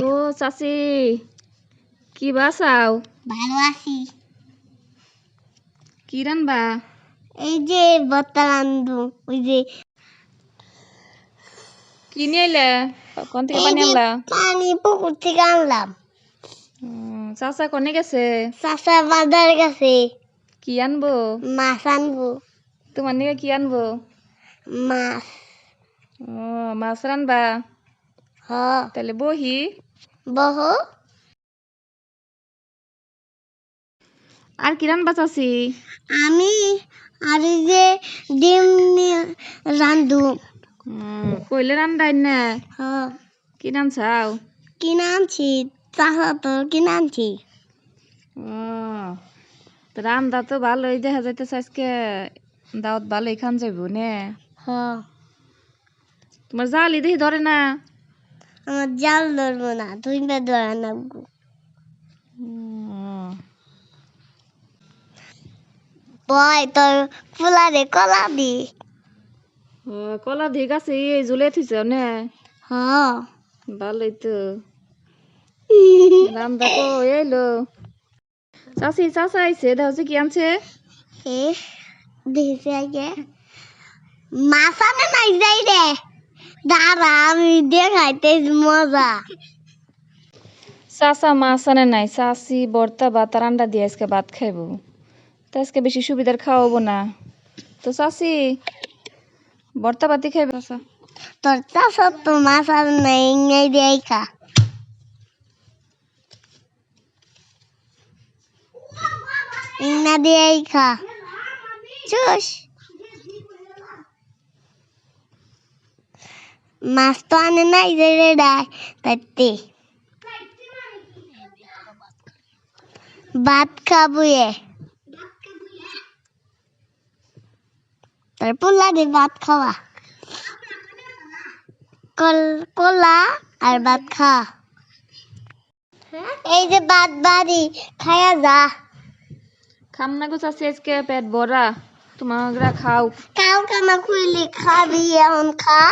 ও চাচি কি বাসাও? ভালো আছি। কি রানবা? এই যে ভর্তা রান্ধবো। ওই যে কি নিয়ে এলে? কোন থেকে পানি এই যে আনলা? পানি পুকুর থেকে আনলাম। চাচা কোনে গেছে? চাচা বাজারে গেছে। কি আনবো? মাছ আনবো। তোমার নিয়ে কি আনবো? মাছ। ও মাছ রানবা? হ তাহলে বহি। বহ। আর কি রানবা চাচি? আমি আর এই যে ডিম নিয়ে রান্ধু। কইলে রান্দাই না? হ কি রানছাও? কিনে আনছি। চাচা তো কিনে আনছি। ও তো রান্দা তো ভালোই দেখা যাইতেছে আজকে দাওয়াত ভালোই খান যাইবো নে। হ তোমার জালি দেখি ধরে না? আমার জাল ধরবো না, তুই ধরা নাগবো। বয় তোর ফুলারে কলা দি। কলা দিয়ে গাছে এই ঝুলে থুইছ নে? হ ভালোই তো। রান্দা কো এলো চাচি চাচা আইছে দেখো কি আনছে? এ দেখছি আগে মাছ আনে নাই যাই রে। দাঁড়া আমি দেখাইতে মজা। চাচা মাছ আনে নাই, চাচি বর্তা ভাত আর আন্ডা দিয়ে আজকে ভাত খাইবো। তো আজকে বেশি সুবিধার খাওয়াবো না। তো চাচি বর্তা ভাতই খাইবে চাচা। তোর চাষা তো মাছ আনে নাই ইংরাই দিয়ে খা। ইংনা দিয়ে খা চুস। মাছ তো আনে নাই যে রে তাইতে ভাত খাবো এ। তার পোলা দিয়ে ভাত খাওয়া কলা আর ভাত খা। এই যে ভাত বাড়ি খায়া যা। খাম না গো চাচি আজকে পেট ভরা, তোমরা খাও। কাউ কানা খুইলি খাবি এখন খা।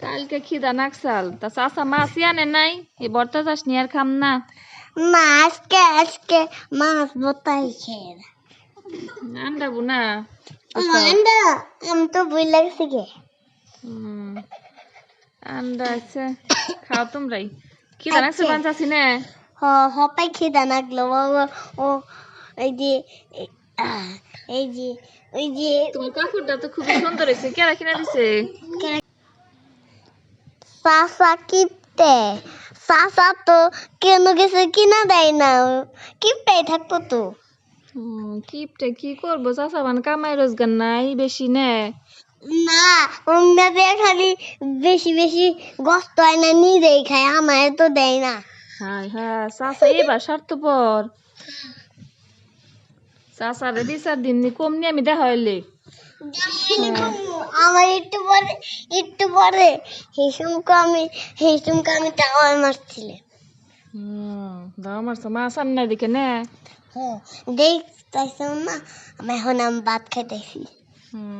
কালকে খিদা নাকসাল তা চাচা মাছই আনে নাই, এই বর্তা চাষ নিয়ে আর খাম না। মা আজকে মাছ বতাই খেয়ে আন্ডাবো না। আন্ডা আমি তো বই লাগছে গে। আন্ডা আছে, খাও তোমরাই। খিদা নাকছে বান চাচি নে? হপাই খিদা লাগলো ও এই যে এই যে ওই যে তোমার কাপড়টা তো খুবই সুন্দর হয়েছে, কেরা কিনা দিছে? চাচা কিপটে। চাচা তো কেন গেছে কিনা দেয় না, কিপটাই থাকতো তো। কিপটে কি করবো, চাচা বান কামাই রোজগার নাই বেশি নে। না ওনাদের খালি বেশি বেশি কষ্ট হয় না, নিজেই খায়, আমায় তো দেয় না। হায় হায় চাচা এবার স্বার্থপর। চাচারে দি চার দিন কম নিয়ে আমি দেখা হইলে আমার একটু পরে হিসুমকে আমি টাওয়ার মারছিলে। দাও মারছো মাছ আন নাই দেখে নে। দেখতেছ না আমি ভাত খাইতেছি।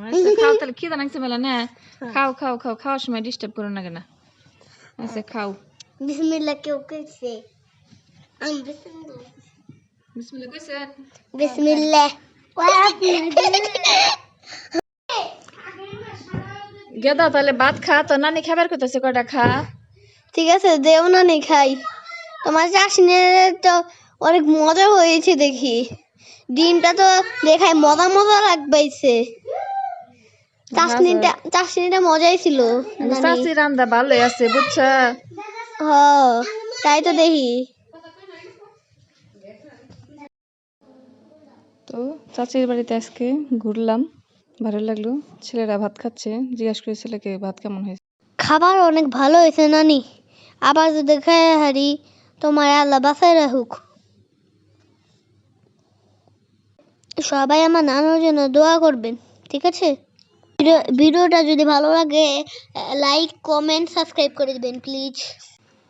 আচ্ছা খাও তাহলে, খিদা নাকছে মেলা নে। খাও খাও খাও, খাওয়ার সময় ডিস্টার্ব করো না কেন। আচ্ছা খাও। বিসমিল্লাহ কেউ কইছে? আমি বিসমিল্লাহ কইছেন? বিসমিল্লাহ। গেদা তাহলে ভাত খা, তো নানি খাবার করতেছে কটা খা। ঠিক আছে দেও না নেই খাই। তোমার চাষিনের তো অনেক মজা হয়েছে দেখি। ডিমটা তো দেখায় মজা মজা লাগবাইছে। চাষনিটা মজাই ছিল। চাচি রান্দা ভালোই আছে বুঝছা। হ তাই তো দেখি। তো চাচির বাড়িতে আজকে ঘুরলাম, ভালো লাগলো। ছেলেরা ভাত খাচ্ছে, জিজ্ঞাসা করে ছেলেকে ভাত কেমন হয়েছে। খাবার অনেক ভালো হয়েছে নানি, আবার যদি খায় হারি তোমার আল্লাহ বাসায় রাখুক। সবাই আমার নানার জন্য দোয়া করবেন, ঠিক আছে? ভিডিওটা যদি ভালো লাগে লাইক কমেন্ট সাবস্ক্রাইব করে দিবেন প্লিজ।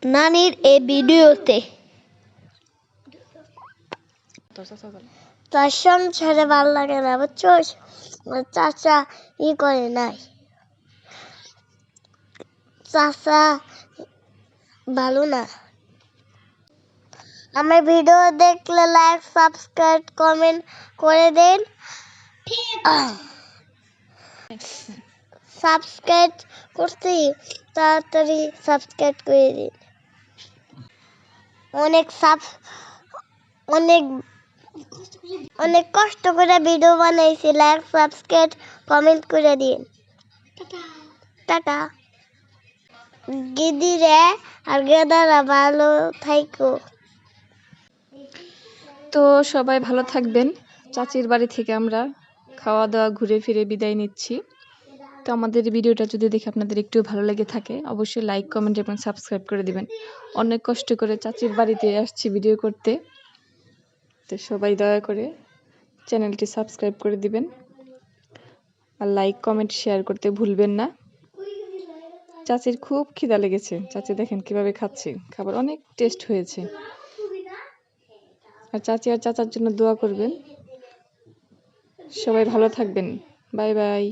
নানির এই ভিডিওতে তার সংসারে ভালো লাগে না বুঝছো, চাচা করে নাই। চাচা ভালো না। আমার ভিডিও দেখলে লাইক সাবস্ক্রাইব কমেন্ট করে দেন। সাবস্ক্রাইব করতে তাড়াতাড়ি সাবস্ক্রাইব করে দিন। অনেক অনেক অনেক কষ্ট করে ভিডিও বানাইছি, লাইক সাবস্ক্রাইব কমেন্ট করে দিন। টাটা। গিদিরে আর গেদারা ভালো থাইকো। তো সবাই ভালো থাকবেন। চাচির বাড়ি থেকে আমরা খাওয়া দাওয়া ঘুরে ফিরে বিদায় নিচ্ছি। তো আমাদের ভিডিওটা যদি দেখে আপনাদের একটু ভালো লেগে থাকে অবশ্যই লাইক কমেন্ট এবং সাবস্ক্রাইব করে দিবেন। অনেক কষ্ট করে চাচির বাড়িতে আসছি ভিডিও করতে, তো সবাই দয়া করে চ্যানেলটি সাবস্ক্রাইব করে দিবেন আর লাইক কমেন্ট শেয়ার করতে ভুলবেন না। চাচির খুব খিদা লেগেছে, চাচি দেখেন কিভাবে খাচ্ছে, খাবার অনেক টেস্ট হয়েছে। আর চাচি আর চাচার জন্য দোয়া করবেন। সবাই ভালো থাকবেন। Bye bye.